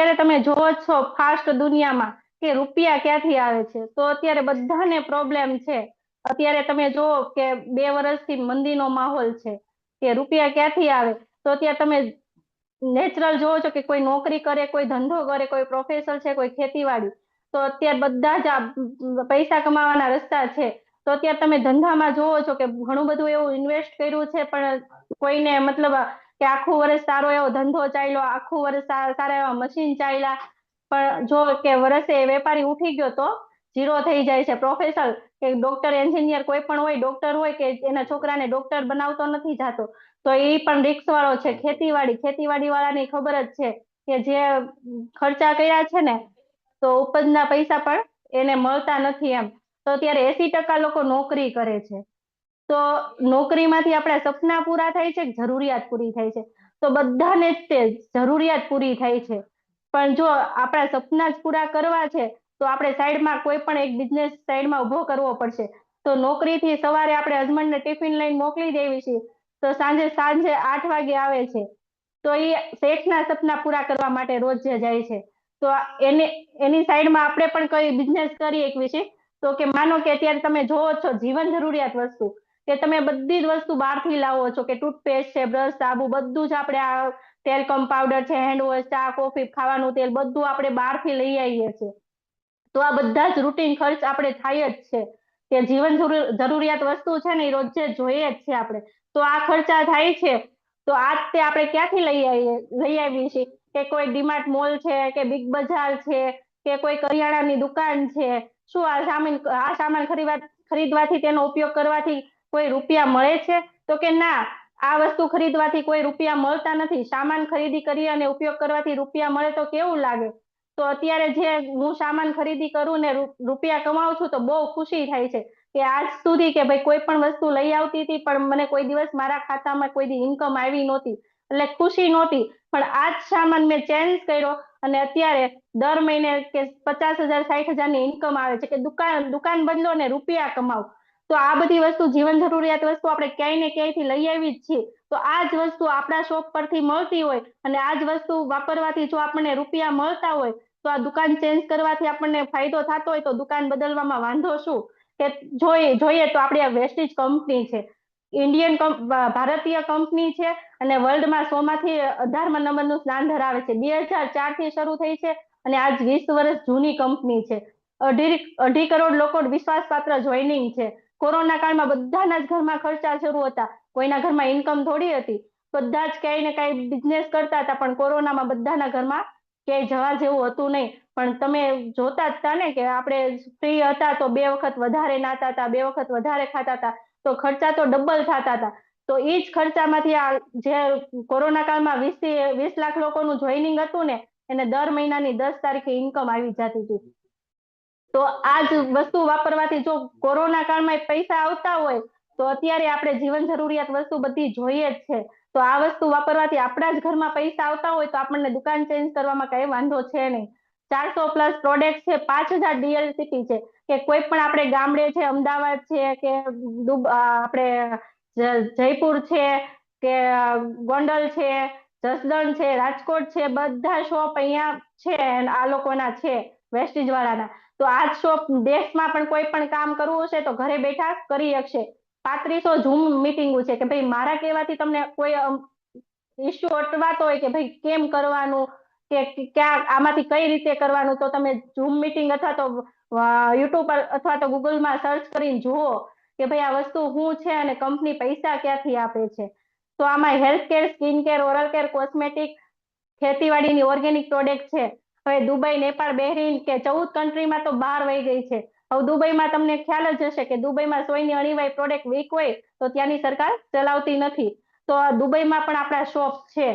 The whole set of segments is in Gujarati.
અત્યારે તમે જોવો જ છો ફાસ્ટ દુનિયામાં કે રૂપિયા ક્યાંથી આવે છે, તો અત્યારે બધાને પ્રોબ્લેમ છે. અત્યારે તમે જોવો કે 2 વર્ષથી મંદીનો માહોલ છે કે રૂપિયા ક્યાંથી આવે. તો અત્યારે તમે નેચરલ જોવો છો કે કોઈ નોકરી કરે, કોઈ ધંધો કરે, કોઈ પ્રોફેસર છે, કોઈ ખેતીવાડી. તો અત્યારે બધા જ આ પૈસા કમાવાના રસ્તા છે. તો અત્યારે તમે ધંધામાં જોવો છો કે ઘણું બધું એવું ઇન્વેસ્ટ કર્યું છે, પણ કોઈને મતલબ કે આખું વર્ષ સારો એવો ધંધો ચાલ્યો, આખું વર્ષ સારા એવા મશીન ચાલ્યા, પણ જો કે વર્ષે વેપારી ઉઠી ગયો તો ઝીરો થઈ જાય છે. પ્રોફેસર કે ડોક્ટર, એન્જિનિયર કોઈ પણ હોય, ડોક્ટર હોય કે એના છોકરાને ડોક્ટર બનાવતો નથી જાતો, તો એ પણ રિસ્ક વાળો છે. ખેતીવાડી વાળાની ખબર જ છે કે જે ખર્ચા કર્યા છે ને, તો ઉપજના પૈસા પણ એને મળતા નથી એમ. તો અત્યારે 80% લોકો નોકરી કરે છે. તો નોકરીમાંથી આપણા સપના પૂરા થાય છે, જરૂરિયાત પૂરી થાય છે. તો બધાને જ તે જરૂરિયાત પૂરી થાય છે. પણ જો આપણા સપના જ પૂરા કરવા છે, તો આપણે સાઈડમાં કોઈ પણ એક બિઝનેસ સાઈડમાં ઉભો કરવો પડશે. તો નોકરીથી સવારે આપણે હસબન્ડને ટિફિન લઈને મોકલી દેવી છે, તો સાંજે સાંજે 8 વાગે આવે છે. તો એ શેઠના સપના પૂરા કરવા માટે રોજ જે જાય છે, તો એની સાઈડમાં આપણે પણ કઈ બિઝનેસ કરી શકીએ છીએ. તો કે માનો કે અત્યારે તમે જોવો છો જીવન જરૂરિયાત વસ્તુ કે તમે બધી જ વસ્તુ બહારથી લાવો છો, કે ટૂથપેસ્ટ છે, બ્રશ, સાબુ, બધું જ આપણે આ ટેલકમ પાવડર છે, હેન્ડવોશ, ચા, કોફી, ખાવાનું તેલ બધું આપણે બહારથી લઈ આવીએ છીએ. તો આ બધા જ રૂટીન ખર્ચ આપણે થાય જ છે કે જીવન જરૂરિયાત વસ્તુ છે ને, એ રોજે જોઈએ જ છે આપણે. તો આ ખર્ચા થાય છે. તો આ તે આપણે ક્યાંથી લઈ આવીએ છીએ? કે કોઈ ડીમાર્ટ મોલ છે, કે બિગ બજાર છે, કે કોઈ કરિયાણાની દુકાન છે. શું આ સામાન ખરીદવાથી, તેનો ઉપયોગ કરવાથી કોઈ રૂપિયા મળે છે? તો કે ના, આ વસ્તુ ખરીદવાથી કોઈ રૂપિયા મળતા નથી. સામાન ખરીદી કરી અને ઉપયોગ કરવાથી રૂપિયા મળે તો કેવું લાગે? તો અત્યારે જે હું સામાન ખરીદી કરું ને રૂપિયા કમાઉં છું, તો બહુ ખુશી થાય છે કે આજ સુધી કે ભાઈ કોઈ પણ વસ્તુ લઈ આવતી હતી, પણ મને કોઈ દિવસ મારા ખાતામાં કોઈ દી ઇન્કમ આવી નહોતી, એટલે ખુશી નહોતી. પણ આ જ સામાન મેં ચેન્જ કર્યો અને અત્યારે દર મહિને કે 50,000 60,000 ની ઇન્કમ આવે છે. કે દુકાન બદલો ને રૂપિયા કમાઓ. તો આ બધી વસ્તુ જીવન જરૂરિયાત વસ્તુ આપણે ક્યાંય ને ક્યાંયથી લઈ આવી જ છીએ. તો આ જ વસ્તુ આપણા શોપ પરથી મળતી હોય અને આ જ વસ્તુ વાપરવાથી જો આપણને રૂપિયા મળતા હોય, તો આ દુકાન ચેન્જ કરવાથી આપણને ફાયદો થતો હોય, તો દુકાન બદલવામાં વાંધો શું? કે જોઈએ તો આપણી આ વેસ્ટીજ કંપની છે, ભારતીય કંપની છે, અને વર્લ્ડમાં 100માંથી 18મા નંબરનું સ્થાન ધરાવે છે. 2004 થી શરૂ થઈ છે અને આજ 20 વર્ષ જૂની કંપની છે. અઢી કરોડ લોકો વિશ્વાસપાત્ર જોઈનિંગ છે. કોરોના કાળમાં બધાના જ ઘરમાં ખર્ચા શરૂ હતા. કોઈના ઘરમાં ઇન્કમ થોડી હતી. બધા જ ક્યાંય ને ક્યાંય બિઝનેસ કરતા હતા, પણ કોરોનામાં બધાના ઘરમાં ક્યાંય જવા જેવું હતું નહીં. પણ તમે જોતા જ હતા ને કે આપણે ફ્રી હતા તો 2 વખત વધારે નાતા હતા, 2 વખત વધારે ખાતા હતા, તો ખર્ચા તો ડબલ થતા હતા. તો એ જ ખર્ચામાંથી આ જે કોરોના કાળમાં 20 લાખ લોકોનું જોઈનિંગ હતું ને, એને દર મહિનાની 10 તારીખે ઇન્કમ આવી જતી હતી. તો આ જ વસ્તુ વાપરવાથી જો કોરોના કાળમાં પૈસા આવતા હોય, તો અત્યારે આપણે જીવન જરૂરિયાત વસ્તુ બધી જોઈએ જ છે. તો આ વસ્તુ વાપરવાથી આપણા જ ઘરમાં પૈસા આવતા હોય, તો આપણને દુકાન ચેન્જ કરવામાં કઈ વાંધો છે નહીં. 400+ પ્રોડક્ટ છે, 5,000 DLCP છે. કે કોઈ પણ આપણે ગામડે છે, અમદાવાદ છે, કે આપણે જયપુર છે, કે ગોંડલ છે, જસદણ છે, રાજકોટ છે, બધા શોપ અહીંયા છે. આ લોકોના છે વેસ્ટીજ વાળાના. તો આ જ શોપ દેશમાં પણ કોઈ પણ કામ કરવું હશે તો ઘરે બેઠા કરી શકશે. 3500 ઝૂમ મિટિંગો છે કે ભાઈ મારા કહેવાથી તમને કોઈ ઇસ્યુ અટવાતો હોય કે ભાઈ કેમ કરવાનું, કે ક્યાં આમાંથી કઈ રીતે કરવાનું, તો તમે ઝૂમ મિટિંગ અથવા તો યુટ્યુબ અથવા તો ગૂગલમાં સર્ચ કરીને જુઓ કે ભાઈ આ વસ્તુ શું છે અને કંપની પૈસા ક્યાંથી આપે છે. તો આમાં health care, skin care, oral care, cosmetic, ખેતીવાડીની ઓર્ગેનિક પ્રોડક્ટ છે. હવે દુબઈ, નેપાળ, બહેરીન કે 14 કન્ટ્રીમાં તો બહાર વહી ગઈ છે. હવે દુબઈમાં તમને ખ્યાલ જ હશે કે દુબઈમાં સોયની અણીવાય પ્રોડક્ટ વીક હોય તો ત્યાંની સરકાર ચલાવતી નથી. તો દુબઈમાં પણ આપણા શોપ છે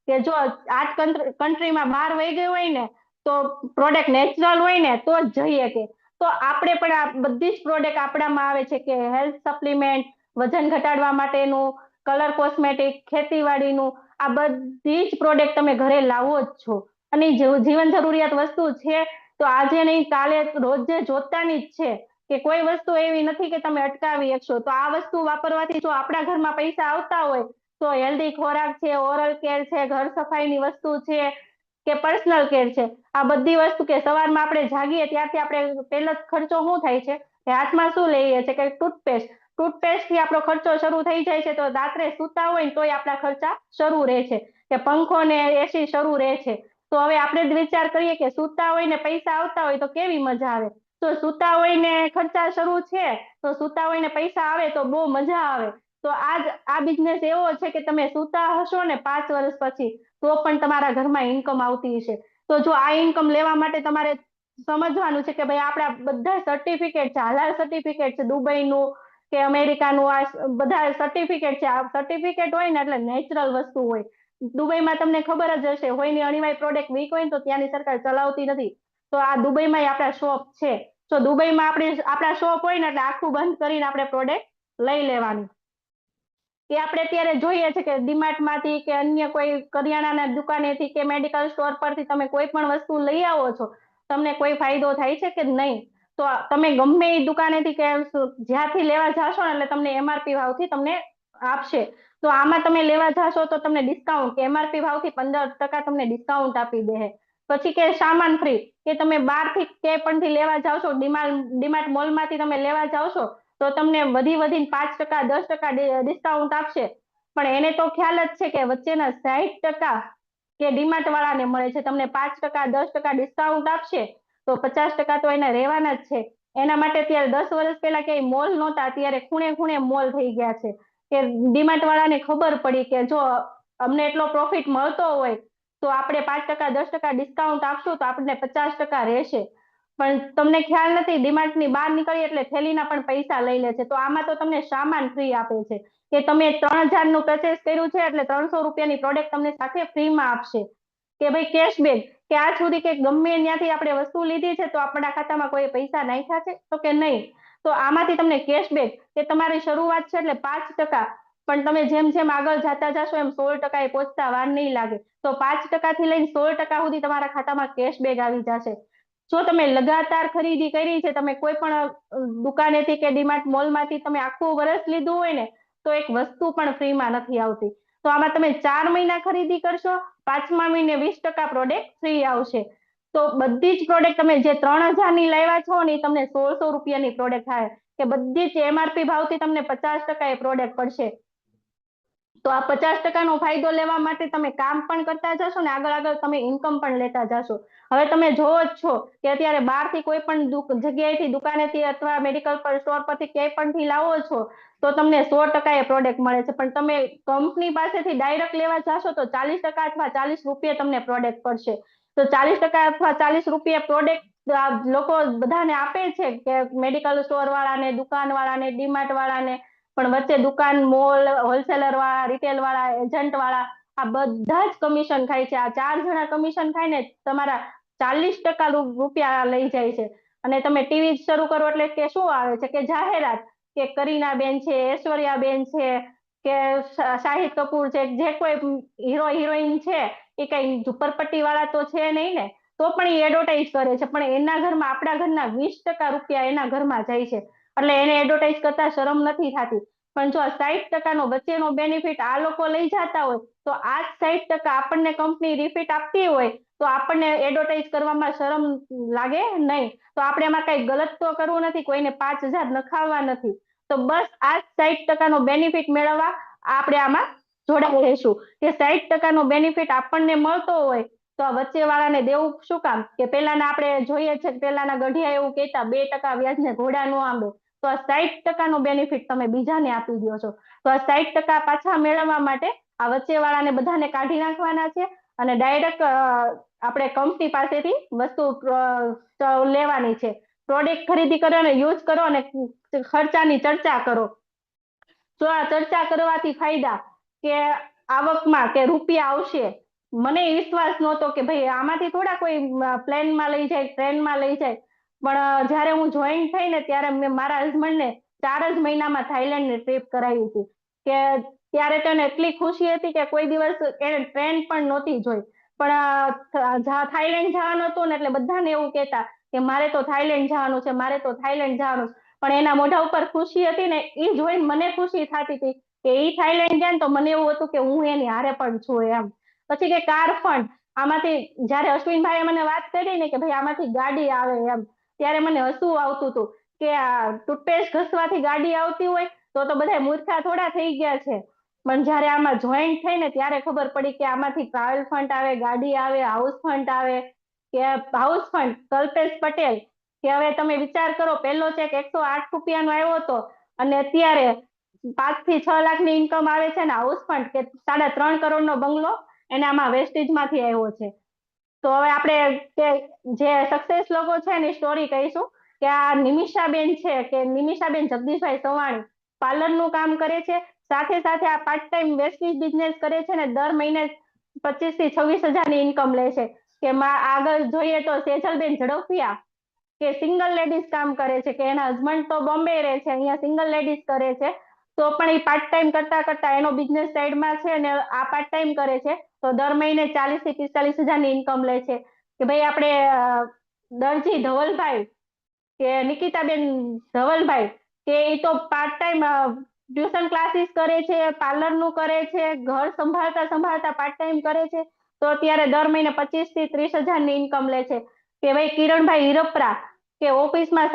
કે જો 8 કન્ટ્રીમાં બહાર વહી ગઈ હોય ને, તો પ્રોડક્ટ નેચરલ હોય ને તો જ જઈએ. કે તો આપણે પણ આ બધી જ પ્રોડક્ટ આપણામાં આવે છે કે હેલ્થ સપ્લિમેન્ટ, વજન ઘટાડવા માટેનું, કલર કોસ્મેટિક, ખેતીવાડીનું, આ બધી જ પ્રોડક્ટ તમે ઘરે લાવો જ છો. અને જીવન જરૂરિયાત વસ્તુ છે તો આજે નહીં કાલે રોજ જોતાની જ છે. કે કોઈ વસ્તુ એવી નથી કે તમે અટકાવી શકશો. તો આ વસ્તુ વાપરવાથી જો આપણા ઘરમાં પૈસા આવતા હોય, તો હેલ્ધી ખોરાક છે, ઓરલ કેર છે, ઘર સફાઈની વસ્તુ છે, કે પર્સનલ કેર છે, આ બધી વસ્તુ કે સવારમાં આપણે જાગીએ ત્યારથી આપણે પહેલો ખર્ચો શું થાય છે કે હાથમાં શું લઈએ છે કે ટૂથપેસ્ટ થી આપણો ખર્ચો શરૂ થઈ જાય છે, તો રાત્રે સૂતા હોય ને તોય આપણા ખર્ચા શરૂ રહે છે, કે પંખો ને એસી શરૂ રહે છે. તો હવે આપણે જ વિચાર કરીએ કે સૂતા હોય ને પૈસા આવતા હોય તો કેવી મજા આવે. તો સૂતા હોય ને ખર્ચા શરૂ છે, તો સૂતા હોય ને પૈસા આવે તો બહુ મજા આવે. તો આ બિઝનેસ એવો છે કે તમે સૂતા હશો ને 5 વર્ષ પછી તો પણ તમારા ઘરમાં ઇન્કમ આવતી હશે. તો જો આ ઇન્કમ લેવા માટે તમારે સમજવાનું છે કે ભાઈ આપણા બધા સર્ટિફિકેટ છે, હાલાલ સર્ટિફિકેટ છે, દુબઈનું કે અમેરિકાનું, આ બધા સર્ટિફિકેટ છે. આ સર્ટિફિકેટ હોય ને એટલે નેચરલ વસ્તુ હોય. દુબઈમાં તમને ખબર જ હશે, હોયની અણિવાય પ્રોડક્ટ વીક હોય ને તો ત્યાંની સરકાર ચલાવતી નથી. તો આ દુબઈમાં આપણા શોપ છે. તો દુબઈમાં આપણા શોપ હોય ને એટલે આખું બંધ કરીને આપણે પ્રોડક્ટ લઈ લેવાની. કે આપણે અત્યારે જોઈએ છે કે ડીમાર્ટમાંથી કે અન્ય કોઈ કરિયાણાના દુકાનેથી કે મેડિકલ સ્ટોર પરથી તમે કોઈ પણ વસ્તુ લઈ આવો છો, તમને કોઈ ફાયદો થાય છે કે નહીં. તો તમે ગમે એ દુકાનેથી કે જ્યાંથી લેવા જાશો ને એટલે તમને એમઆરપી ભાવથી તમને આપશે. તો આમાં તમે લેવા જાશો તો તમને ડિસ્કાઉન્ટ કે એમઆરપી ભાવથી 15% તમને ડિસ્કાઉન્ટ આપી દે. પછી કે સામાન ફ્રી, કે તમે બહારથી કે પણથી લેવા જાવ છો, ડીમાર્ટ મોલમાંથી તમે લેવા જાવ છો તો તમને વધીને 5%, 10% ડિસ્કાઉન્ટ આપશે. પણ એને તો ખ્યાલ જ છે કે વચ્ચેના 60% કે ડીમાર્ટ વાળાને મળે છે, તમને 5%, 10% ડિસ્કાઉન્ટ આપશે તો 50% તો એને રહેવાના જ છે. એના માટે અત્યારે 10 વર્ષ પહેલા ક્યાંય મોલ નહોતા, અત્યારે ખૂણે ખૂણે મોલ થઈ ગયા છે. કે ડીમાર્ટ વાળાને ખબર પડી કે જો અમને એટલો પ્રોફિટ મળતો હોય તો આપણે 5%, 10% ડિસ્કાઉન્ટ આપશું તો આપણને 50% રહેશે. પણ તમને ખ્યાલ નથી, ડીમાર્ટની બહાર નીકળી એટલે થેલીના પણ પૈસા લઈ લે છે. તો આમાં તો તમને સામાન ફ્રી આપે છે કે તમે 3000નું પરચેસ કર્યું છે એટલે 300 રૂપિયાની પ્રોડક્ટ તમને સાથે ફ્રીમાં આપશે. કે ભાઈ કેશબેક, કે આજ સુધી કે ગમે ત્યાંથી આપણે વસ્તુ લીધી છે તો આપણા ખાતામાં કોઈ પૈસા નાખ્યા છે તો કે નહીં. તો આમાંથી તમને કેશબેક, કે તમારી શરૂઆત છે એટલે 5%, પણ તમે જેમ જેમ આગળ જતા જશો એમ 16% એ પહોંચતા વાર નહીં લાગે. તો 5% થી લઈને 16% સુધી તમારા ખાતામાં કેશબેક આવી જશે. જો તમે લગાતાર ખરીદી કરી છે, તમે કોઈ પણ દુકાનેથી કે ડીમાર્ટ મોલમાંથી તમે આખું વર્ષ લીધું હોય ને તો એક વસ્તુ પણ ફ્રીમાં નથી આવતી. તો આમાં તમે 4 મહિના ખરીદી કરશો, 5મા મહિને 20% પ્રોડક્ટ ફ્રી આવશે. તો બધી જ પ્રોડક્ટ તમે જે 3000ની લાવ્યા છો ને એ તમને 1600 રૂપિયાની પ્રોડક્ટ થાય, કે બધી જ એમઆરપી ભાવથી તમને 50% એ પ્રોડક્ટ પડશે. તો આ 50%નો ફાયદો લેવા માટે તમે કામ પણ કરતા જશો ને આગળ તમે ઇન્કમ પણ લેતા જશો. હવે તમે જોવો જ છો કે અત્યારે બહારથી કોઈ પણ જગ્યાએથી, દુકાનેથી અથવા મેડિકલ સ્ટોર પરથી ક્યાંય પણથી લાવો છો તો તમને 100% એ પ્રોડક્ટ મળે છે. પણ તમે કંપની પાસેથી ડાયરેક્ટ લેવા જાશો તો 40% અથવા 40 રૂપિયા તમને પ્રોડક્ટ પડશે. તો 40% અથવા 40 રૂપિયા પ્રોડક્ટ લોકો બધાને આપે છે, કે મેડિકલ સ્ટોર વાળાને, દુકાન વાળાને, ડીમાર્ટ વાળાને, પણ વચ્ચે દુકાન, મોલ, હોલસેલર વાળા, રિટેલ વાળા, એજન્ટ વાળા, આ બધા જ કમિશન ખાય છે. આ 4 જણા કમિશન ખાઈને તમારા 40% રૂપિયા લઈ જાય છે. અને તમે ટીવી શરૂ કરો એટલે કે શું આવે છે કે જાહેરાત, કે કરીનાબેન છે, ઐશ્વર્યાબેન છે, કે શાહિદ કપૂર છે, જે કોઈ હીરો હિરોઈન છે એ કઈ ઝુંપડપટ્ટી વાળા તો છે નહીં ને, તો પણ એ એડવર્ટાઇઝ કરે છે. પણ એના ઘરમાં, આપણા ઘરના 20% રૂપિયા એના ઘરમાં જાય છે, એટલે એને એડવર્ટાઇઝ કરતા શરમ નથી થતી. પણ જો 60%નો વચ્ચેનો બેનિફિટ આ લોકો લઈ જતા હોય તો આ 60% આપણને કંપની રિફિટ આપતી હોય તો આપણને એડવર્ટાઇઝ કરવામાં શરમ લાગે નહીં. તો આપણે એમાં કઈ ગલત તો કરવું નથી, કોઈને 5000 નખાવવા નથી. તો બસ આ 60%નો બેનિફિટ મેળવવા આપણે આમાં જોડાઈ રહીશું. કે 60%નો બેનિફિટ આપણને મળતો હોય તો આ વચ્ચેવાળાને દેવું શું કામ. કે પહેલાના આપણે જોઈએ છે કે પહેલાના ગઢિયા એવું કહેતા, 2% વ્યાજને ઘોડા નો આંબે. તો આ 60%નો બેનિફિટ તમે બીજાને આપી દો છો. તો આ 60% પાછા મેળવવા માટે આ વચ્ચેવાળાને બધાને કાઢી નાખવાના છે અને ડાયરેક્ટ આપણે કંપની પાસેથી વસ્તુ લેવાની છે. પ્રોડક્ટ ખરીદી કરો અને યુઝ કરો અને ખર્ચાની ચર્ચા કરો. તો આ ચર્ચા કરવાથી ફાયદા, કે આવકમાં કે રૂપિયા આવશે. મને વિશ્વાસ નહોતો કે ભાઈ આમાંથી થોડા કોઈ પ્લેનમાં લઈ જાય, ટ્રેનમાં લઈ જાય. પણ જયારે હું જોઈન થઈ ને ત્યારે મેં મારા હસબન્ડને 4 જ મહિનામાં થાઈલેન્ડની ટ્રીપ કરાવી હતી. કે ત્યારે તો એને એટલી ખુશી હતી કે કોઈ દિવસ એને ટ્રેન પણ નહોતી જોઈ. પણ થાઈલેન્ડ જવાનું હતું ને એટલે બધાને એવું કહેતા કે મારે તો થાઈલેન્ડ જવાનું છે, મારે તો થાઈલેન્ડ જવાનું. પણ એના મોઢા ઉપર ખુશી હતી ને એ જોઈને મને ખુશી થતી હતી કે એ થાઈલેન્ડ ગયા ને તો મને એવું હતું કે હું એની હારે પણ છું એમ. પછી કે કાર ફંડ, આમાંથી જયારે અશ્વિનભાઈએ મને વાત કરી ને કે ભાઈ આમાંથી ગાડી આવે એમ, ત્યારે મને હસવું આવતું હતું કે આ ટૂથપેસ્ટ ઘસવાથી ગાડી આવતી હોય તો બધા મૂર્ખા થોડા થઈ ગયા છે. પણ જયારે આમાં જોઈન્ટ થઈ ને ત્યારે ખબર પડી કે આમાંથી ટ્રાવેલ ફંડ આવે, ગાડી આવે, હાઉસ ફંડ આવે. કે હાઉસ ફંડ કલ્પેશ પટેલ, કે હવે તમે વિચાર કરો, પહેલો ચેક 108 રૂપિયાનો આવ્યો હતો અને અત્યારે 5 થી 6 લાખની ઇન્કમ આવે છે. ને હાઉસ ફંડ કે 3.5 કરોડનો બંગલો એને આમાં વેસ્ટેજમાંથી આવ્યો છે. તો હવે આપણે જે સક્સેસ લોકો છે એની સ્ટોરી કહીશું કે આ નિમિષાબેન છે, કે નિમિષાબેન જગદીશભાઈ સવાણી પાર્લરનું કામ કરે છે, સાથે સાથે આ પાર્ટ ટાઈમ વેસ્ટેજ બિઝનેસ કરે છે, ને દર મહિને 25 થી 26 હજારની ઇન્કમ લે છે. કે આગળ જોઈએ તો સેજલબેન ઝડપિયા, કે સિંગલ લેડીઝ કામ કરે છે, કે એના હસબન્ડ તો બોમ્બે રહે છે, અહીંયા સિંગલ લેડીઝ કરે છે. તો પણ એ પાર્ટ ટાઈમ કરતા કરતા એનો બિઝનેસ સાઈડમાં છે અને આ પાર્ટ ટાઈમ કરે છે. તો દર મહિને 40 થી 45 હજારની ઇન્કમ લે છે. કે ભાઈ આપણે દરજી ધવલભાઈ, કે નિકિતાબેન ધવલભાઈ, કે એ તો પાર્ટ ટાઈમ ટ્યુશન ક્લાસીસ કરે છે, પાર્લરનું કરે છે, ઘર સંભાળતા સંભાળતા પાર્ટ ટાઈમ કરે છે. તો અત્યારે દર મહિને 25 થી 30 હજારની ઇન્કમ લે છે. કે ભાઈ કિરણભાઈ હિરપરા, કે ઓફિસમાં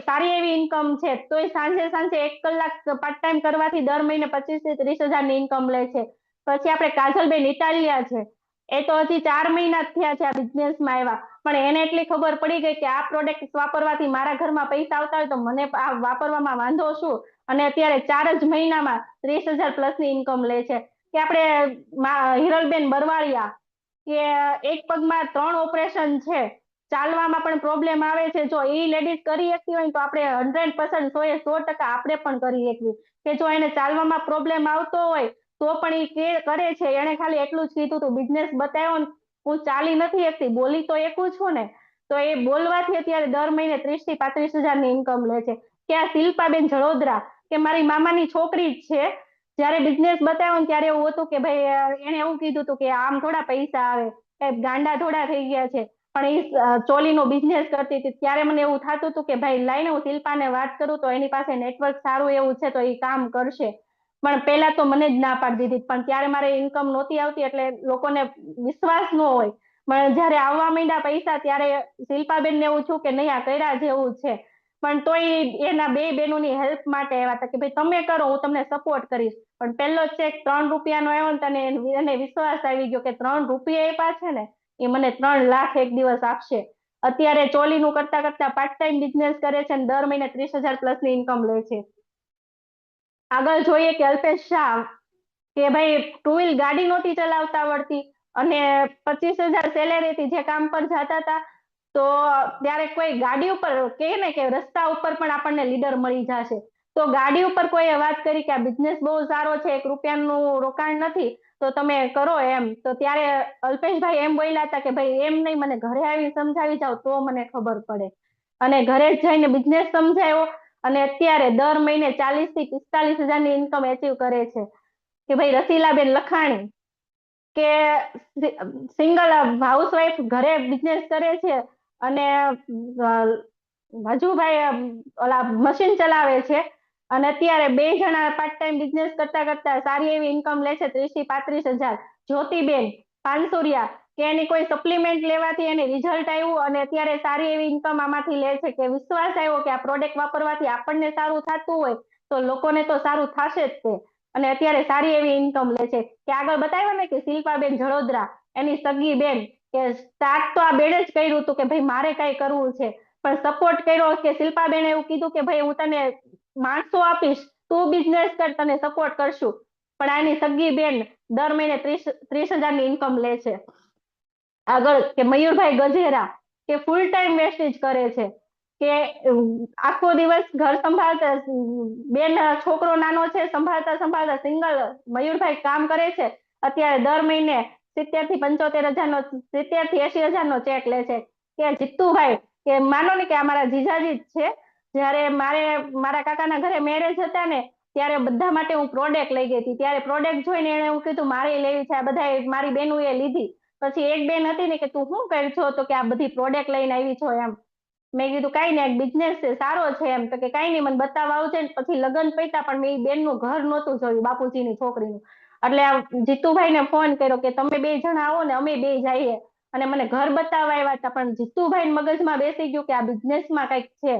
સારી એવી ઇન્કમ છે, તોય સાંજે સાંજે 1 કલાક પાર્ટ ટાઈમ કરવાથી દર મહિને 25 થી 30 હજારની ઇન્કમ લે છે. પછી આપણે કાજલબેન ઇટાલિયા છે, એ તો હજી 4 મહિના જ થયા છે આ બિઝનેસમાં આવ્યા, પણ એને એટલી ખબર પડી ગઈ કે આ પ્રોડક્ટ વાપરવાથી મારા ઘરમાં પૈસા આવતા હોય તો મને આ વાપરવામાં વાંધો શું. અને અત્યારે 4 જ મહિનામાં 30 હજાર પ્લસની ઇન્કમ લે છે. કે આપણે હિરલબેન બરવાળિયા, કે એક પગમાં 3 ઓપરેશન છે, ચાલવામાં પણ પ્રોબ્લેમ આવે છે. જો એ લેડીઝ કરી શકતી હોય તો આપણે 100% 100% આપણે પણ કરી શકીએ. કે જો એને ચાલવામાં પ્રોબ્લેમ આવતો હોય તો પણ એ કરે છે. એને ખાલી એટલું જ કીધું હતું, બિઝનેસ બતાવ્યો ને, હું ચાલી નથી શકતી, બોલી તો એકું છું ને, તો એ બોલવાથી અત્યારે દર મહિને 30 થી 35 હજારની ઇન્કમ લે છે. કે આ શિલ્પાબેન જડોદરા, કે મારી મામાની છોકરી જ છે, જયારે બિઝનેસ બતાવ્યો ને ત્યારે એવું હતું કે ભાઈ એને એવું કીધું હતું કે આમ થોડા પૈસા આવે, ગાંડા થોડા થઈ ગયા છે. પણ એ ચોલીનો બિઝનેસ કરતી હતી ત્યારે મને એવું થતું હતું કે ભાઈ લાઈને હું શિલ્પાને વાત કરું તો એની પાસે નેટવર્ક સારું એવું છે તો એ કામ કરશે. પણ પેલા તો મને જ ના પાડી દીધી, પણ ત્યારે મારે ઇન્કમ નહોતી આવતી એટલે લોકોને વિશ્વાસ ન હોય. પણ જયારે આવવા માંડ્યા પૈસા ત્યારે શિલ્પાબેનને એવું છું કે નહીં, આ કર્યા જેવું છે. પણ તોય એના બે બહેનોની હેલ્પ માટે આવ્યા હતા કે ભાઈ તમે કરો, હું તમને સપોર્ટ કરીશ. પણ પહેલો ચેક 3 રૂપિયાનો આવ્યો ને તને એને વિશ્વાસ આવી ગયો કે 3 રૂપિયા આપ્યા છે ને એ મને 3 લાખ એક દિવસ આપશે. અત્યારે ચોલીનું કરતા કરતા પાર્ટ ટાઈમ બિઝનેસ કરે છે અને દર મહિને 30 હજાર પ્લસની ઇન્કમ લે છે. આગળ જોઈએ કે અલ્પેશ શાહ, કે ભાઈ ટુ વ્હીલ ગાડી નહોતી ચલાવતા આવડતી અને 25 હજાર સેલેરીથી જે કામ પર જતા હતા, તો ત્યારે કોઈ ગાડી ઉપર કહે ને કે રસ્તા ઉપર પણ આપણને લીડર મળી જશે, તો ગાડી ઉપર કોઈએ વાત કરી કે આ બિઝનેસ બહુ સારો છે, 1 રૂપિયાનું રોકાણ નથી, તો તમે કરો એમ. તો ત્યારે અલ્પેશભાઈ એમ બોલ્યા હતા કે ભાઈ એમ નહીં, મને ઘરે આવી સમજાવી જાવ તો મને ખબર પડે. અને ઘરે જ જઈને બિઝનેસ સમજાયો અને અત્યારે દર મહિને 40 થી 45 હજારની ઇન્કમ એચીવ કરે છે. કે ભાઈ રસીલાબેન લખાણી, કે સિંગલ હાઉસવાઈફ ઘરે બિઝનેસ કરે છે અને હજુભાઈ ઓલા મશીન ચલાવે છે અને અત્યારે 2 જણા પાર્ટ ટાઈમ બિઝનેસ કરતા કરતા સારી એવી ઇન્કમ લે છે, 30 થી 35 હજાર. જ્યોતિબેન પાનસુરિયા, કે એની કોઈ સપ્લિમેન્ટ લેવાથી એને રિઝલ્ટ આવ્યું અને અત્યારે સારી એવી ઇન્કમ આમાંથી લે છે. કે વિશ્વાસ આવ્યો કે આ પ્રોડક્ટ વાપરવાથી આપણને સારું થતું હોય તો લોકોને તો સારું થશે જ તે, અને અત્યારે સારી એવી ઇન્કમ લે છે. કે આગળ બતાવ્યો ને કે શિલ્પાબેન જડોદરા, એની સગી બેન, કે સ્ટાર્ટ તો આ બેન જ કર્યું હતું કે ભાઈ મારે કઈ કરવું છે, પણ સપોર્ટ કર્યો કે શિલ્પાબેને એવું કીધું કે ભાઈ હું તને માણસો આપીશ, તું બિઝનેસ કર, તને સપોર્ટ કરશું. પણ આની સગી બેન દર મહિને 30 હજારની ઇન્કમ લે છે. આગળ કે મયુરભાઈ ગજેરા, કે ફૂલ ટાઈમ વેસ્ટેજ કરે છે, કે આખો દિવસ ઘર સંભાળતા, બેન છોકરો નાનો છે, સંભાળતા સંભાળતા સિંગલ મયુરભાઈ કામ કરે છે. અત્યારે દર મહિને 70 થી 75 હજારનો, 70 થી 80 હજારનો ચેક લે છે. કે જીતુભાઈ, કે માનો ને કે અમારા જીજાજી જ છે, જયારે મારા કાકાના ઘરે મેરેજ હતા ને ત્યારે બધા માટે હું પ્રોડક્ટ લઈ ગઈ હતી, ત્યારે પ્રોડક્ટ જોઈને એને એવું કીધું મારે લેવી છે. આ બધા મારી બેનું એ લીધી. પછી એક બેન હતી ને કે તું શું કરશો, તો કે આ બધી પ્રોડક્ટ લઈને આવી છો એમ. મેં કીધું કઈ નહીં, એક બિઝનેસ છે સારો છે એમ. તો કે કઈ નહીં, મને બતાવવા આવજે ને. પછી લગ્ન પૈતા પણ મેં બેનનું ઘર નહોતું જોયું, બાપુજીની છોકરીનું. એટલે આ જીતુભાઈને ફોન કર્યો કે તમે બે જણા આવો ને અમે બે જઈએ, અને મને ઘર બતાવવા આવ્યા હતા. પણ જીતુભાઈ મગજમાં બેસી ગયું કે આ બિઝનેસમાં કંઈક છે.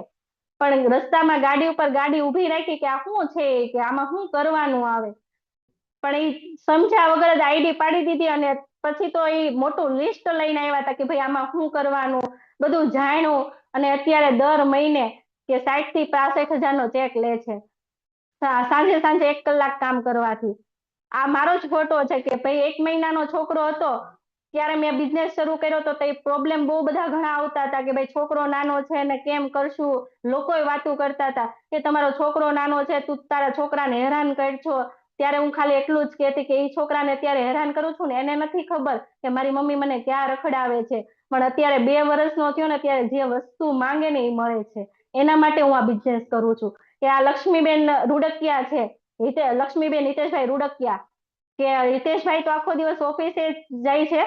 પણ રસ્તામાં ગાડી ઉપર ગાડી ઊભી રાખી કે આ શું છે, કે આમાં શું કરવાનું આવે. પણ એ સમજ્યા વગર જ આઈડી પાડી દીધી, અને પછી તો એ મોટું લિસ્ટ લઈને આવ્યા હતા કે ભાઈ આમાં શું કરવાનું, બધું જાણ્યું. અને અત્યારે દર મહિને કે 60,000 થી 65,000 ચેક લે છે, સાંજે સાંજે 1 કલાક કામ કરવાથી. આ મારો જ ફોટો છે કે ભાઈ 1 મહિનાનો છોકરો હતો ત્યારે મેં બિઝનેસ શરૂ કર્યો તો તે પ્રોબ્લેમ બહુ બધા ઘણા આવતા હતા કે ભાઈ છોકરો નાનો છે ને કેમ કરશું. લોકોય વાતો કરતા હતા કે તમારો છોકરો નાનો છે, તું તારા છોકરાને હેરાન કરશો. ત્યારે હું ખાલી એટલું જ કહેતી કે એ છોકરાને અત્યારે હેરાન કરું છું ને એને નથી ખબર કે મારી મમ્મી મને ક્યાં રખડાવે છે. પણ અત્યારે 2 વર્ષનો થયો ને ત્યારે જે વસ્તુ માંગે ને એ મળે છે. એના માટે હું આ બિઝનેસ કરું છું. કે આ લક્ષ્મીબેન રૂડકિયા છે, લક્ષ્મીબેન હિતેશભાઈ રૂડકિયા, કે હિતેશભાઈ તો આખો દિવસ ઓફિસે જાય છે,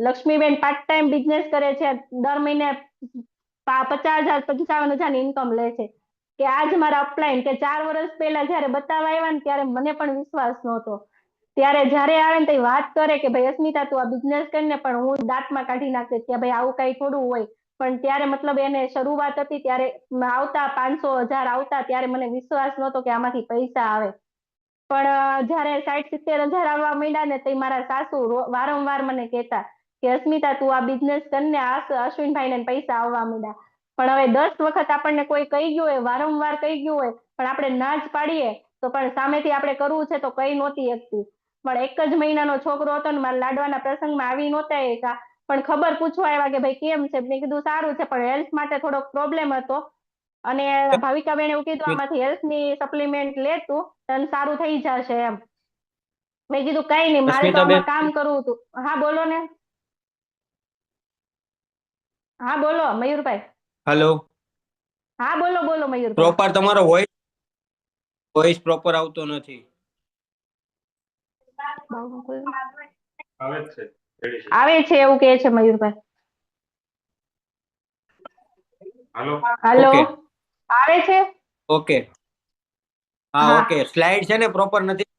લક્ષ્મીબેન પાર્ટ ટાઈમ બિઝનેસ કરે છે, દર મહિને 50,000 55,000 ની ઇન્કમ લે છે. કે આજ મારા અપલાઈન કે 4 વર્ષ પહેલા જયારે બતાવવા આવ્યા ને ત્યારે મને પણ વિશ્વાસ નહોતો. ત્યારે જયારે આવે ને તો વાત કરે કે ભાઈ અસ્મિતા તું આ બિઝનેસ કરીને, પણ હું દાંતમાં કાઢી નાખતી કે ભાઈ આવું કઈ થોડું હોય. પણ ત્યારે મતલબ એને શરૂઆત હતી ત્યારે આવતા 500,000 આવતા, ત્યારે મને વિશ્વાસ નહોતો કે આમાંથી પૈસા આવે. પણ જયારે 60,000 70,000 આવવા માંડ્યા ને તો મારા સાસુ વારંવાર મને કહેતા કે અસ્મિતા તું આ બિઝનેસ કરીને, અશ્વિનભાઈને પૈસા આવવા માંડ્યા. પણ હવે 10 વખત આપણને કોઈ કહી ગયું હોય, વારંવાર કહી ગયું હોય, પણ આપણે ના જ પાડીએ તો પણ સામેથી આપણે કરવું છે તો કઈ નહોતી શકતી. પણ 1 જ મહિનાનો છોકરો હતો ને મારા લાડવાના પ્રસંગમાં આવી નહોતા એકા, પણ ખબર પૂછવા આવ્યા કે ભાઈ કેમ છે. મેં કીધું સારું છે, પણ હેલ્થ માટે થોડોક પ્રોબ્લેમ હતો. અને ભાવિકાબેન એવું કીધું આમાંથી હેલ્થની સપ્લિમેન્ટ લે તું તને સારું થઈ જશે એમ. મેં કીધું કઈ નહીં, મારે તો અસ્મિતાબેન, આમાં કામ કરવું હતું. હા બોલો ને. હા બોલો મયુરભાઈ. હેલો. હા બોલો બોલો મયુરભાઈ. પ્રોપર તમારો વોઇસ પ્રોપર આવતો નથી. આવે છે એવું કે છે મયુરભાઈ. હાલો, ઓકે આવે છે. ઓકે. હા ઓકે, સ્લાઇડ છે ને પ્રોપર નથી.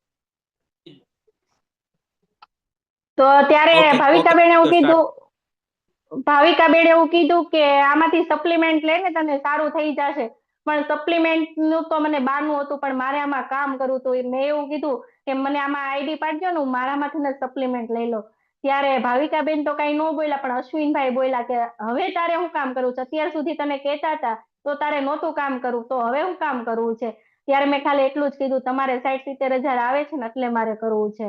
તો ત્યારે ઓકે ઓકે, ભાવિકાબેન એવું કીધું કે આમાંથી સપ્લિમેન્ટ લઈને તને સારું થઈ જશે. પણ સપ્લિમેન્ટ નું તો મને બહારનું હતું, પણ મારે આમાં કામ કરવું હતું. મેં એવું કીધું કે મને આમાં આઈડી પાડજો ને, હું મારામાંથી સપ્લિમેન્ટ લઈ લઉં. ત્યારે ભાવિકાબેન તો કઈ ન બોલ્યા, પણ અશ્વિનભાઈ બોલ્યા કે હવે તારે હું કામ કરવું છે, અત્યાર સુધી તને કહેતા હતા તો તારે નહોતું કામ કરવું, તો હવે હું કામ કરવું છે. ત્યારે મેં ખાલી એટલું જ કીધું તમારે 60 70,000 આવે છે ને એટલે મારે કરવું છે.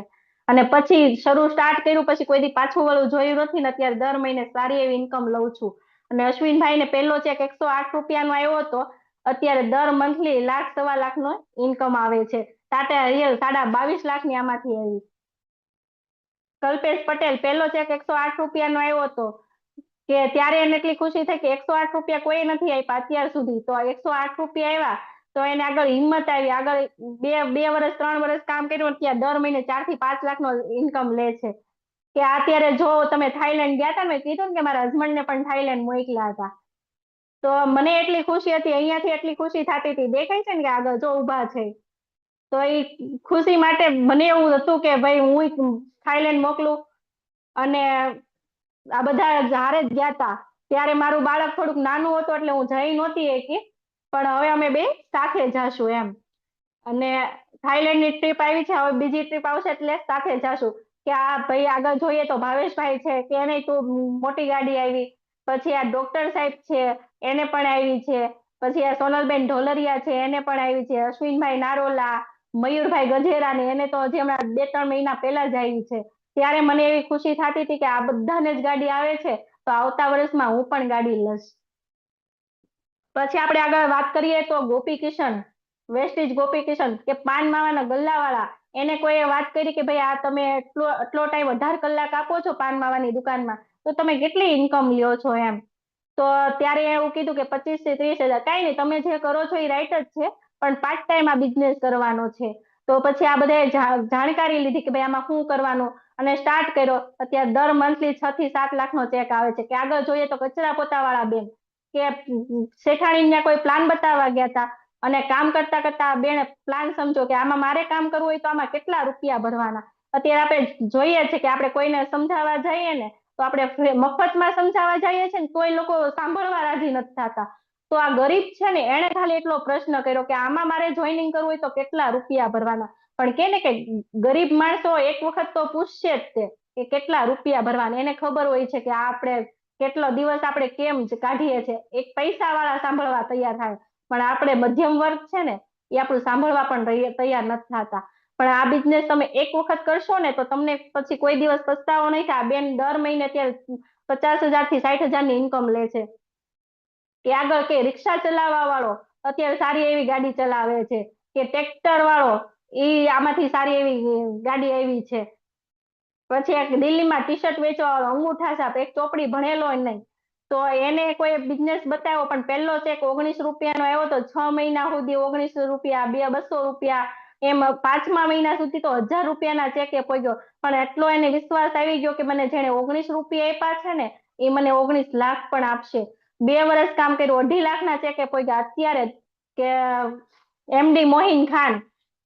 અને પછી સ્ટાર્ટ કર્યું, પછી કોઈ દી પાછું વળું જોયું નથી ને અત્યારે દર મહિને સારી એવી ઇન્કમ લઉં છું. અને અશ્વિનભાઈ ને પહેલો ચેક 108 રૂપિયાનો આવ્યો હતો, અત્યારે દર મંથલી 1,00,000 1,02,00,000 નો ઇન્કમ આવે છે. ટાટા રિયલ 22,50,000 ની આમાંથી આવી. કલ્પેશ પટેલ પહેલો ચેક 108 રૂપિયાનો આવ્યો હતો, કે ત્યારે એને એટલી ખુશી થઈ કે 108 રૂપિયા કોઈ નથી આપ્યા અત્યાર સુધી, તો 108 રૂપિયા આવ્યા તો એને આગળ હિંમત આવી. આગળ બે વર્ષ 3 વર્ષ કામ કર્યું, ત્યાં દર મહિને 4 થી 5 લાખ નો ઇન્કમ લે છે. કે અત્યારે જો તમે થાઈલેન્ડ ગયા હતા, મેં કીધું ને કે મારા હસબન્ડ ને પણ થાઈલેન્ડ મોકલ્યા હતા. તો મને એટલી ખુશી હતી, અહીંયાથી એટલી ખુશી થતી હતી. દેખાય છે ને કે આગળ જો ઊભા છે. તો એ ખુશી માટે મને એવું હતું કે ભાઈ હું થાઈલેન્ડ મોકલું. અને આ બધા હારે જ ગયા હતા. ત્યારે મારું બાળક થોડુંક નાનું હતું એટલે હું જઈ નહોતી શકી, પણ હવે અમે બે સાથે જાશું એમ. અને થાઈલેન્ડ ની ટ્રીપ આવી છે, હવે બીજી ટ્રીપ આવશે એટલે સાથે જાશું. કે આ ભાઈ આગળ જોઈએ તો ભાવેશભાઈ છે કે એને તો મોટી ગાડી આવી. પછી આ ડોક્ટર સાહેબ છે એને પણ આવી છે. પછી આ સોનલબેન ઢોલરિયા છે એને પણ આવી છે. અશ્વિનભાઈ નારોલા, મયુરભાઈ ગજેરા ને એને તો હજી હમણાં 2 3 મહિના પહેલા જ આવી છે. ત્યારે મને એવી ખુશી થતી હતી કે આ બધાને જ ગાડી આવે છે, તો આવતા વર્ષમાં હું પણ ગાડી લઈશ. પછી આપણે આગળ વાત કરીએ તો ગોપી કિશન, વેસ્ટીજ ગોપી કિશન કે પાન માવાના ગલ્લાવાળા, એને કોઈ વાત કરી કે ભાઈ આ તમે આટલો ટાઈમ 18 કલાક આપો છો પાન માવાની દુકાનમાં, તો તમે કેટલી ઇન્કમ લ્યો છો એમ. તો ત્યારે એવું કીધું કે 25 થી 30,000. કઈ નહીં, તમે જે કરો છો એ રાઈટ જ છે, પણ પાર્ટ ટાઈમ આ બિઝનેસ કરવાનો છે. તો પછી આ બધા જાણકારી લીધી કે ભાઈ આમાં શું કરવાનું, અને સ્ટાર્ટ કર્યો. અત્યારે દર મંથલી 6 થી 7 લાખ નો ચેક આવે છે. કે આગળ જોઈએ તો કચરા પોતા વાળા બેન કે શેઠાણીને કોઈ પ્લાન બતાવવા ગયા હતા, અને કામ કરતા કરતા બેને પ્લાન સમજો કે આમાં મારે કામ કરવું હોય તો આમાં કેટલા રૂપિયા ભરવાના. અત્યારે આપણે જોઈએ છે કે આપણે કોઈને સમજાવવા જઈએ ને તો આપણે મફતમાં સમજાવવા જઈએ છીએ ને તોય લોકો સાંભળવા રાજી નથી થતા. તો આ ગરીબ છે ને એને ખાલી એટલો પ્રશ્ન કર્યો કે આમાં મારે જોઈનિંગ કરવું હોય તો કેટલા રૂપિયા ભરવાના. પણ કે ને કે ગરીબ માણસો એક વખત તો પૂછશે જ તે કે કેટલા રૂપિયા ભરવાના. એને ખબર હોય છે કે આપણે કેટલો દિવસ આપણે કેમ કાઢીએ છીએ. એક પૈસા વાળા સાંભળવા તૈયાર થાય પણ આપણે મધ્યમ વર્ગ છે ને એ આપણું સાંભળવા પણ તૈયાર નથી થતા. પણ આ બિઝનેસ તમે એક વખત કરશો ને તો તમને પછી કોઈ દિવસ પસ્તાવો નહીં થાય. બેન દર મહિને અત્યારે 50,000 થી 60,000 ઇન્કમ લે છે. કે આગળ કે રિક્ષા ચલાવવા વાળો અત્યારે સારી એવી ગાડી ચલાવે છે, કે ટ્રેક્ટર વાળો એ આમાંથી સારી એવી ગાડી આવી છે. પછી એક દિલ્હીમાં ટી શર્ટ વેચવા વાળો અંગૂઠા છાપ એક ચોપડી ભણેલો નહીં તો એને કોઈ બિઝનેસ બતાવ્યો પણ પહેલો ચેક 19 રૂપિયાનો આવ્યો તો 6 મહિના સુધી 19 રૂપિયા 200 રૂપિયા એમ 5મા મહિના સુધી તો 1000 રૂપિયાના ચેકે પહોંચ્યો. પણ એટલો એને વિશ્વાસ આવી ગયો કે મને જેને 19 રૂપિયા આપ્યા છે ને એ મને 19 લાખ પણ આપશે. 2 વર્ષ કામ કર્યું 2.5 લાખના ચેકે પહોંચ્યા. અત્યારે કે એમડી મોહિન ખાન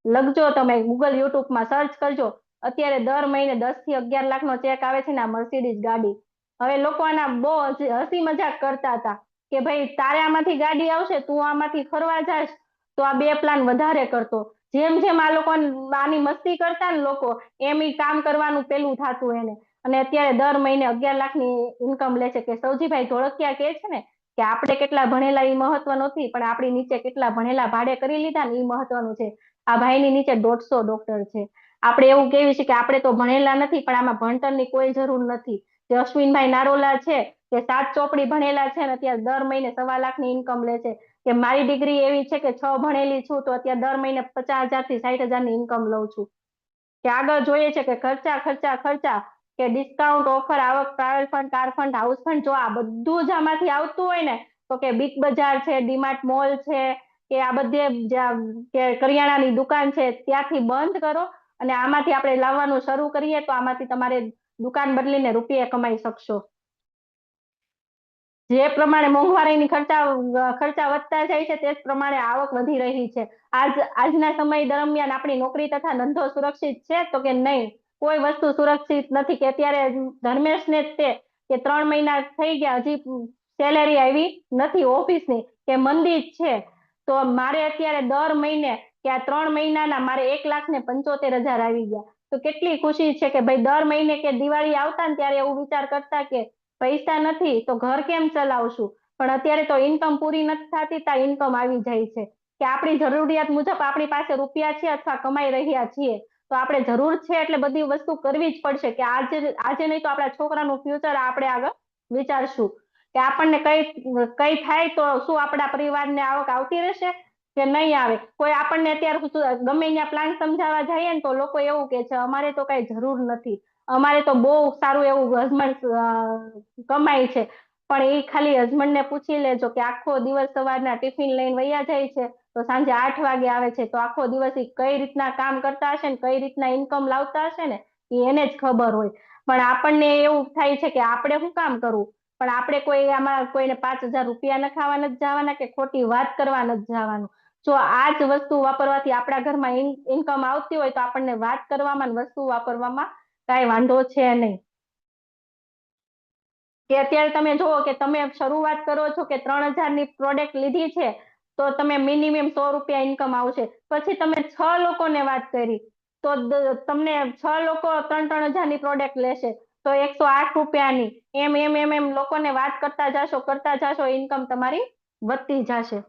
લખજો તમે ગૂગલ યુટ્યુબમાં સર્ચ કરજો. અત્યારે દર મહિને 10 થી 11 લાખનો ચેક આવે છે ને આ મર્સિડીઝ ગાડી. હવે લોકો આના બહુ હસી મજાક કરતા હતા કે ભાઈ તારે આમાંથી ગાડી આવશે તું આમાંથી ફરવા જાશ તો આ 2 પ્લાન વધારે કરતો. જેમ જેમ આ લોકો આની મસ્તી કરતા ને લોકો એમ ઈ કામ કરવાનું પેલું થતું એને. અને અત્યારે દર મહિને 11 લાખની ઇન્કમ લે છે. કે સૌજીભાઈ ધોળકિયા કહે છે ને કે આપણે કેટલા ભણેલા એ મહત્વ નથી પણ આપણી નીચે કેટલા ભણેલા ભાડે કરી લીધા ને એ મહત્વનું છે. આ ભાઈની નીચે 150 ડોક્ટર છે. આપણે એવું કેવી છે કે આપણે તો ભણેલા નથી પણ આમાં ભણતરની કોઈ જરૂર નથી. જે અશ્વિનભાઈ નારોલા છે કે 7 ચોપડી ભણેલા છે ને અત્યારે દર મહિને 1.25 લાખની ઇન્કમ લે છે. કે મારી ડિગ્રી એવી છે કે 6 ભણેલી છું તો અત્યારે દર મહિને 50,000 થી 60,000ની ઇન્કમ લઉં છું. કે આગળ જોઈએ છે કે ખર્ચા ખર્ચા ખર્ચા કે ડિસ્કાઉન્ટ ઓફર આવક travel fund car fund house fund જો આ બધું જ આમાંથી આવતું હોય ને તો કે બિગ બજાર છે ડીમાર્ટ મોલ છે કે આ બધે કે કરિયાણાની દુકાન છે ત્યાંથી બંધ કરો અને આમાંથી આપણે લાવવાનું શરૂ કરીએ તો આમાંથી તમારે દુકાન બદલીને રૂપિયા કમાઈ શકશો. જે પ્રમાણે મોંઘવારીની ખર્ચા વધતા જાય છે તે જ પ્રમાણે આવક વધી રહી છે. આજના સમય દરમિયાન આપણી નોકરી તથા ધંધો સુરક્ષિત છે તો કે નહીં. કોઈ વસ્તુ સુરક્ષિત નથી. કે અત્યારે ધર્મેશને જ તે કે 3 મહિના થઈ ગયા હજી સેલેરી આવી નથી ઓફિસની કે મંદી જ છે. તો મારે અત્યારે દર મહિને કે આ 3 મહિનાના મારે 1,75,000 આવી ગયા. તો કેટલી ખુશી છે કે ભાઈ દર મહિને કે દિવાળી આવતા ને ત્યારે એવું વિચાર કરતા કે પૈસા નથી તો ઘર કેમ ચલાવશું. પણ અત્યારે તો ઇન્કમ પૂરી નથી થતી ત્યાં ઇન્કમ આવી જાય છે. કે આપણી જરૂરિયાત મુજબ આપણી પાસે રૂપિયા છે અથવા કમાઈ રહ્યા છીએ તો આપણે જરૂર છે એટલે બધી વસ્તુ કરવી જ પડશે. કે આજે નહીં તો આપણા છોકરાનું ફ્યુચર આપણે આગળ વિચારશું. કે આપણને કઈ થાય તો શું આપણા પરિવારને આવક આવતી રહેશે કે નહીં આવે. કોઈ આપણને અત્યારે ગમે ત્યાં પ્લાન સમજાવવા જઈએ ને તો લોકો એવું કે છે અમારે તો કઈ જરૂર નથી અમારે તો બહુ સારું એવું હસબન્ડ કમાય છે. પણ એ ખાલી હસબન્ડને પૂછી લેજો કે આખો દિવસ સવારના ટિફિન લઈને વયા જાય છે તો સાંજે 8 વાગે આવે છે તો આખો દિવસ કઈ રીતના કામ કરતા હશે ને કઈ રીતના ઇન્કમ લાવતા હશે ને એને જ ખબર હોય. પણ આપણને એવું થાય છે કે આપણે શું કામ કરવું. પણ આપણે કોઈ આમાં કોઈને 5,000 રૂપિયા નખાવા નથી જવાના કે ખોટી વાત કરવા નથી જવાનું. જો આ જ વસ્તુ વાપરવાથી આપણા ઘરમાં ઇન્કમ આવતી હોય તો આપણને વાત કરવામાં વસ્તુ વાપરવામાં કઈ વાંધો છે નહીં. કે અત્યારે તમે જુઓ કે તમે શરૂઆત કરો છો કે 3,000ની પ્રોડક્ટ લીધી છે તો તમે મિનિમમ 100 રૂપિયા ઇન્કમ આવશે. પછી તમે 6 લોકોને વાત કરી તો તમને 6 લોકો 3,000ની પ્રોડક્ટ લેશે તો 108 રૂપિયાની એમ લોકોને વાત કરતા જશો ઇન્કમ તમારી વધતી જશે.